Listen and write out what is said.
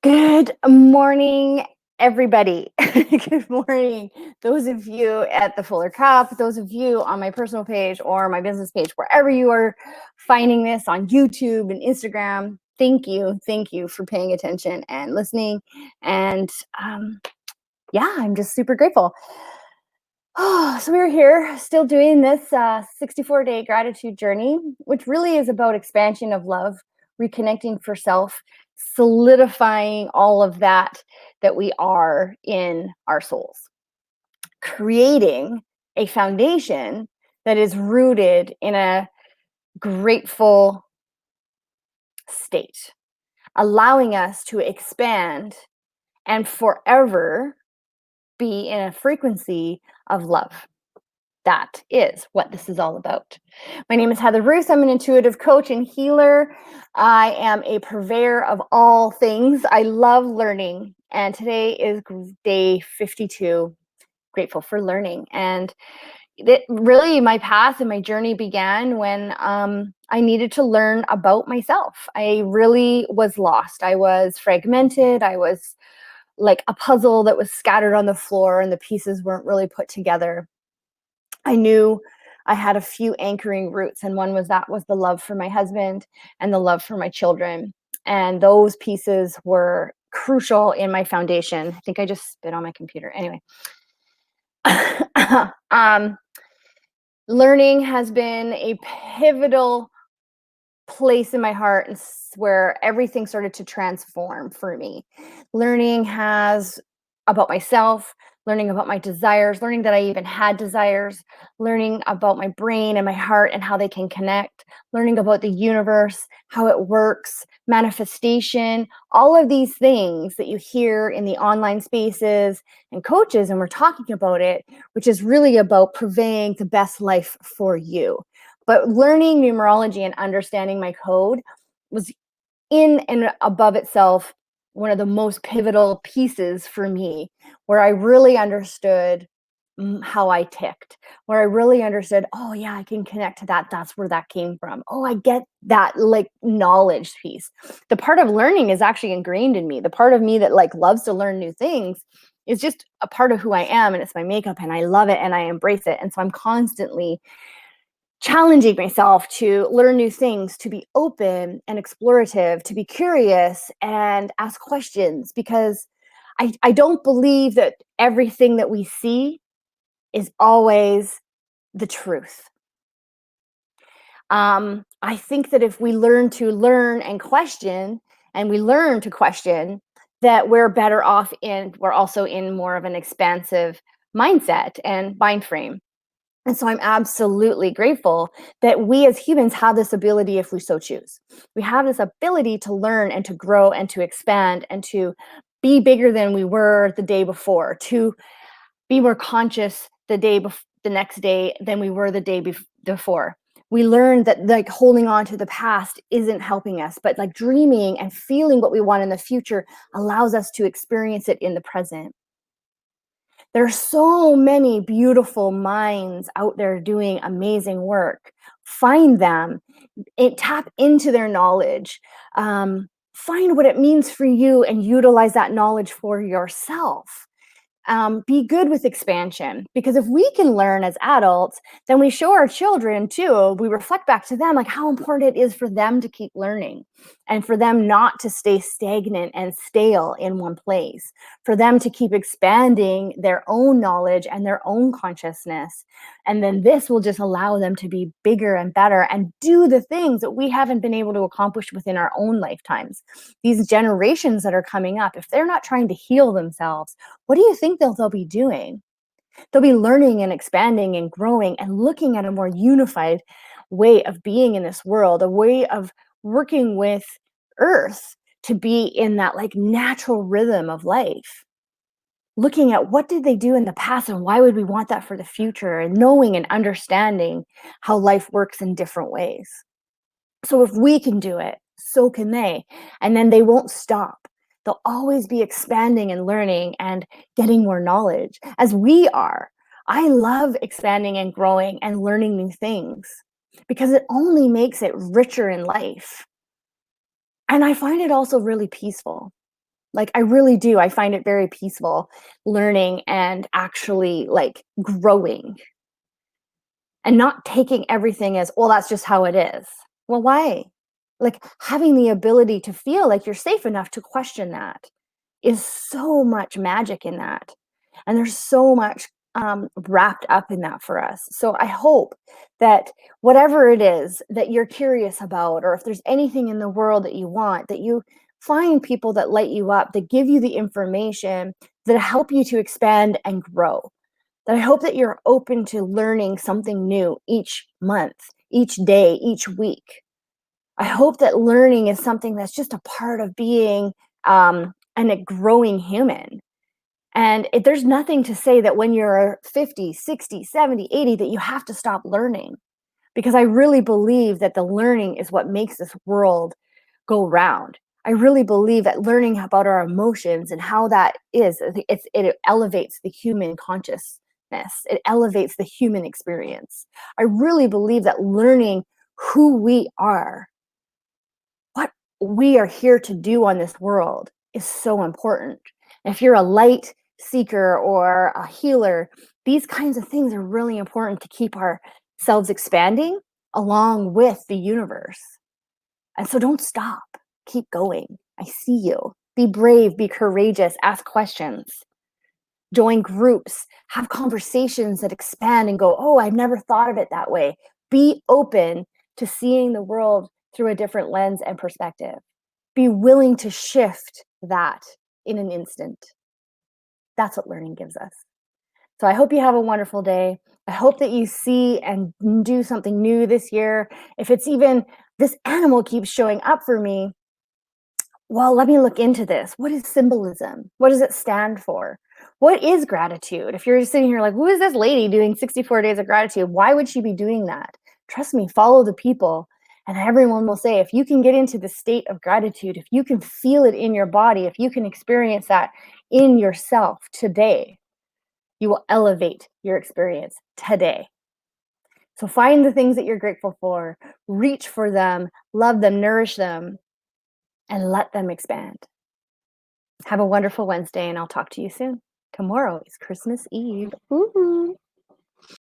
Good morning, everybody. Good morning. Those of you at the Fuller Cup, those of you on my personal page or my business page, wherever you are finding this on YouTube and Instagram, thank you. Thank you for paying attention and listening. And yeah, I'm just super grateful. Oh, so we're here still doing this 64-day gratitude journey, which really is about expansion of love, reconnecting for self, solidifying all of that we are in our souls, creating a foundation that is rooted in a grateful state, allowing us to expand and forever be in a frequency of love. That is what this is all about. My name is Heather Bruce. I'm an intuitive coach and healer. I am a purveyor of all things. I love learning. And today is day 52. Grateful for learning. And really, my path and my journey began when I needed to learn about myself. I really was lost. I was fragmented. I was like a puzzle that was scattered on the floor and the pieces weren't really put together. I knew I had a few anchoring roots, and one was the love for my husband and the love for my children. And those pieces were crucial in my foundation. I think I just spit on my computer. Anyway, um, learning has been a pivotal place in my heart and where everything started to transform for me. Learning has about myself, learning about my desires, learning that I even had desires, learning about my brain and my heart and how they can connect, learning about the universe, how it works, manifestation, all of these things that you hear in the online spaces and coaches, and we're talking about it, which is really about purveying the best life for you. But learning numerology and understanding my code was in and above itself one of the most pivotal pieces for me, where I really understood how I ticked, where I really understood, oh yeah, I can connect to that. That's where that came from. Oh, I get that like knowledge piece. The part of learning is actually ingrained in me. The part of me that like loves to learn new things is just a part of who I am, and it's my makeup, and I love it and I embrace it. And so I'm constantly challenging myself to learn new things, to be open and explorative, to be curious and ask questions, because I don't believe that everything that we see is always the truth. I think that if we learn to learn and question, and we learn to question, that we're better off we're also in more of an expansive mindset and mind frame. And so I'm absolutely grateful that we as humans have this ability if we so choose. We have this ability to learn and to grow and to expand and to be bigger than we were the day before, to be more conscious the next day than we were the day before. We learned that like holding on to the past isn't helping us, but like dreaming and feeling what we want in the future allows us to experience it in the present. There are so many beautiful minds out there doing amazing work. Find them, tap into their knowledge, find what it means for you, and utilize that knowledge for yourself. Be good with expansion, because if we can learn as adults, then we show our children too. We reflect back to them like how important it is for them to keep learning and for them not to stay stagnant and stale in one place, for them to keep expanding their own knowledge and their own consciousness. And then this will just allow them to be bigger and better and do the things that we haven't been able to accomplish within our own lifetimes. These generations that are coming up, if they're not trying to heal themselves, what do you think they'll be doing? They'll be learning and expanding and growing and looking at a more unified way of being in this world, a way of working with Earth to be in that like natural rhythm of life. Looking at what did they do in the past and why would we want that for the future, and knowing and understanding how life works in different ways. So if we can do it, so can they. And then they won't stop. They'll always be expanding and learning and getting more knowledge as we are. I love expanding and growing and learning new things because it only makes it richer in life. And I find it also really peaceful. Like, I really do. I find it very peaceful learning and actually, like, growing and not taking everything as, "Well, that's just how it is." Well, why? Like, having the ability to feel like you're safe enough to question that is so much magic in that. And there's so much wrapped up in that for us. So I hope that whatever it is that you're curious about, or if there's anything in the world that you want, that you find people that light you up, that give you the information that help you to expand and grow. That I hope that you're open to learning something new each month, each day, each week. I hope that learning is something that's just a part of being and a growing human. And there's nothing to say that when you're 50, 60, 70, 80, that you have to stop learning. Because I really believe that the learning is what makes this world go round. I really believe that learning about our emotions and how that is, it elevates the human consciousness. It elevates the human experience. I really believe that learning who we are, what we are here to do on this world, is so important. If you're a light seeker or a healer, these kinds of things are really important to keep ourselves expanding along with the universe. And so don't stop. Keep going. I see you. Be brave, be courageous, ask questions, join groups, have conversations that expand and go, oh, I've never thought of it that way. Be open to seeing the world through a different lens and perspective. Be willing to shift that in an instant. That's what learning gives us. So I hope you have a wonderful day. I hope that you see and do something new this year. If it's even this animal keeps showing up for me, well, let me look into this. What is symbolism? What does it stand for? What is gratitude? If you're just sitting here like, who is this lady doing 64 days of gratitude? Why would she be doing that? Trust me, follow the people. And everyone will say, if you can get into the state of gratitude, if you can feel it in your body, if you can experience that in yourself today, you will elevate your experience today. So find the things that you're grateful for, reach for them, love them, nourish them, and let them expand. Have a wonderful Wednesday, and I'll talk to you soon. Tomorrow is Christmas Eve. Ooh.